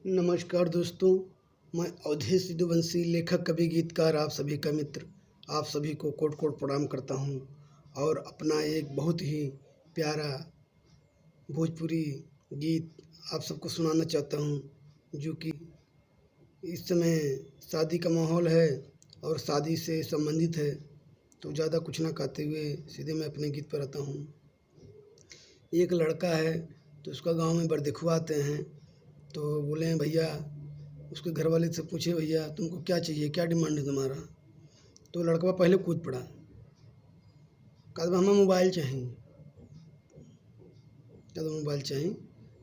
नमस्कार दोस्तों, मैं अवधेश सिद्धवंशी, लेखक, कवि, गीतकार, आप सभी का मित्र। आप सभी को कोटि कोटि प्रणाम करता हूँ और अपना एक बहुत ही प्यारा भोजपुरी गीत आप सबको सुनाना चाहता हूँ, जो कि इस समय शादी का माहौल है और शादी से संबंधित है। तो ज़्यादा कुछ ना कहते हुए सीधे मैं अपने गीत पर आता हूँ। एक लड़का है तो उसका गांव में बरदिखुआ आते हैं, तो बोले हैं भैया, उसके घर वाले से पूछे, भैया तुमको क्या चाहिए, क्या डिमांड है तुम्हारा। तो लड़का पहले कूद पड़ा, कहा हमें मोबाइल चाहिए, कहा मोबाइल चाहिए।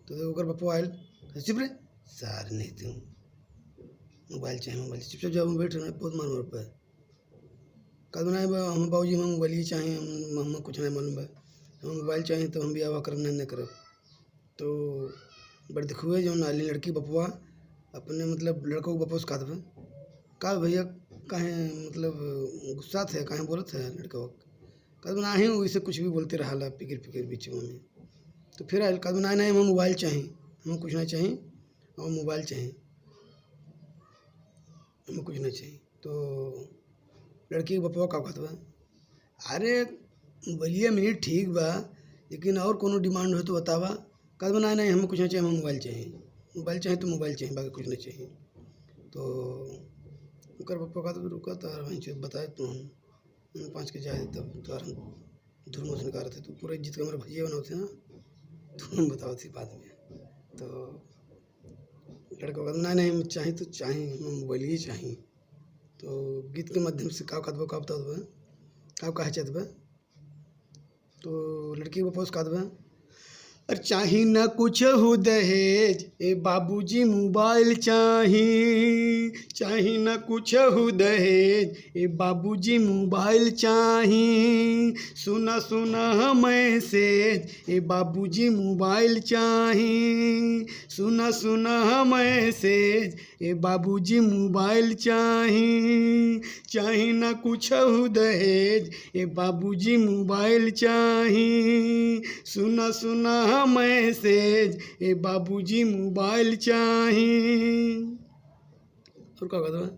तो ओकर बप्पा आयल, चुप रहे सार नहीं तुम, मोबाइल चाहिए, मोबाइल चुपचाप जाओ बैठ रहे बहुत मार मार पे। कहा नहीं हम बाबूजी हमें मोबाइल ही चाहिए, हम कुछ नहीं मालूम है, हमें मोबाइल चाहिए तो हम भी आवा करब नहीं करब। तो बरदिखुए जो नाली लड़की बपुआ अपने मतलब लड़कों को बपोस कहा भैया काहे मतलब गुस्सा थे, काहे बोलत है लड़का कहा नहीं वैसे कुछ भी बोलते रहा ला पिकिर पिकिर बीच में। तो फिर आयल कहा नहीं हमें मोबाइल चाहिए, हमें कुछ नहीं चाहिए, हमें मोबाइल चाहिए, हमें कुछ नहीं चाहिए। तो लड़की के बपुआ का कहत बा, अरे मोबाइलिया मिनट ठीक बा, लेकिन और कोनो डिमांड हो तो बतावा। कहा नहीं हमें कुछ नहीं चाहिए, हमें मोबाइल चाहिए, मोबाइल चाहिए तो मोबाइल चाहिए, बाकी कुछ नहीं चाहिए। तो ओकर पप्पा का तो रुका तार वहीं चीज बताए तो हम 5 के जाए तब तो धुरम से निकाल थे, तो पूरा इज्जत का हमारे भैया बनाते ना, तो हम बताओ थी बाद में। तो लड़का कहता नहीं चाहिए तो चाहिए, हमें मोबाइल ही चाहिए। तो गीत के माध्यम से का कहत का बता दो का कहे चाहत बा। तो लड़की के पास कहत बा, अरे चाही न कुछ हो दहेज ए बाबूजी मोबाइल चाही, चाही न कुछ हो दहेज ए बाबूजी मोबाइल चाही, सुना सुना मैसेज ए बाबूजी मोबाइल चाही, सुना सुना मैसेज ए बाबूजी मोबाइल चाही, चाही न कुछ हो दहेज ए बाबूजी मोबाइल चाही, सुना सुना मैसेज ए बाबूजी मोबाइल चाही। और क्या कहता है,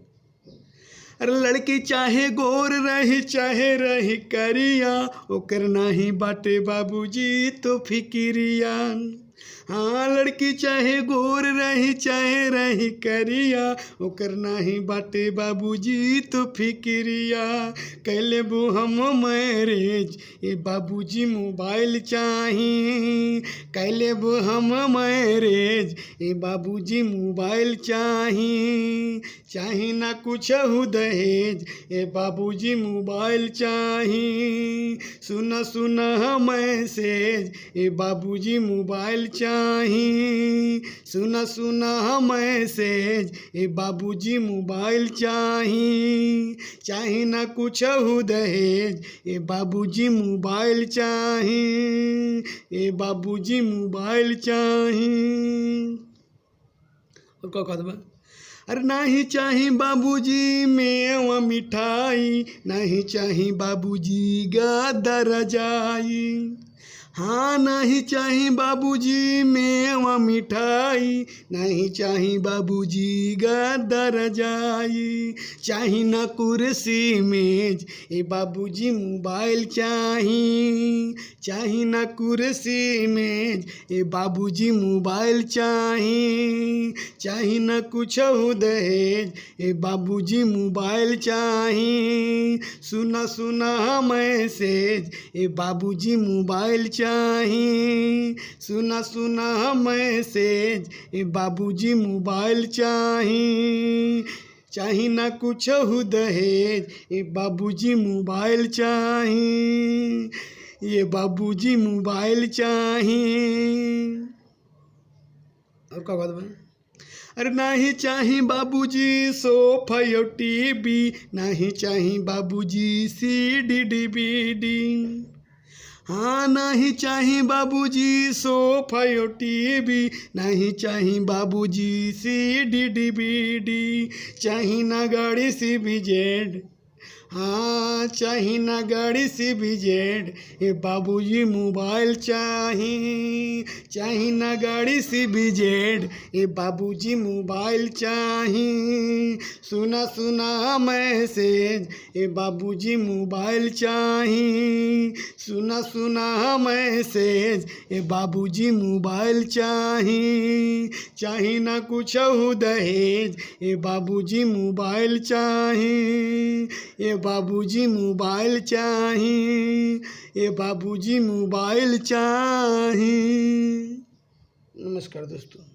अरे लड़की चाहे गोर रही चाहे रही करिया, ओकर नाही बाटे बाबूजी तो फिकिरिया। हाँ लड़की चाहे गोर रही चाहे रही करिया, ओकर नाही बाटे बाबूजी तो फिकिरिया, कैले बो हम मैरेज ए बाबूजी मोबाइल चाही, कैले बो हम मैरेज ए बाबूजी मोबाइल चाही, चाही ना कुछ हो दहेज ए बाबूजी मोबाइल चाही, सुना सुना मैसेज ए बाबूजी मोबाइल चाही, सुना सुना मैसेज ए बाबूजी मोबाइल चाही, चाही ना कुछ हो दहेज ए बाबूजी मोबाइल चाही, ए बाबूजी मोबाइल चाही। और क्या कहत बा, अरे नहीं चाही बाबूजी मेवा मिठाई, नहीं चाही बाबूजी गद्दा रजाई, हाँ नहीं चाही बाबूजी मेवा मिठाई, नहीं चाही बाबूजी गद्दा रजाई, चाही ना कुर्सी मेज ए बाबूजी मोबाइल चाही, चाही ना कुर्सी मेज ए बाबूजी मोबाइल चाही, चाही ना कुछ हो दहेज ए बाबूजी मोबाइल चाही, सुना सुना मैसेज ए बाबूजी मोबाइल चाही, सुना सुना मैसेज ए बाबूजी मोबाइल चाही, चाही ना कुछ हो दहेज ए बाबूजी मोबाइल चाही, ये बाबूजी मोबाइल चाही। और क्या बात है, अरे नहीं चाही बाबूजी सोफा और टीवी, नहीं चाही बाबूजी सीडी डीवीडी, हाँ नहीं चाही बाबूजी सोफा और टीवी, नहीं चाही बाबूजी सीडी डीवीडी, चाही ना गाड़ी CBZ, हाँ चाही ना गाड़ी CBZ, ए बाबूजी मोबाइल चाही ना गाड़ी CBZ, ए बाबूजी मोबाइल चाही। सुना सुना मैसेज, ए बाबूजी मोबाइल चाही। सुना सुना मैसेज, ए बाबूजी मोबाइल चाही ना कुछ दहेज, ए बाबूजी मोबाइल चाही। ए बाबूजी मोबाइल चाही, ए बाबूजी मोबाइल चाही। नमस्कार दोस्तों।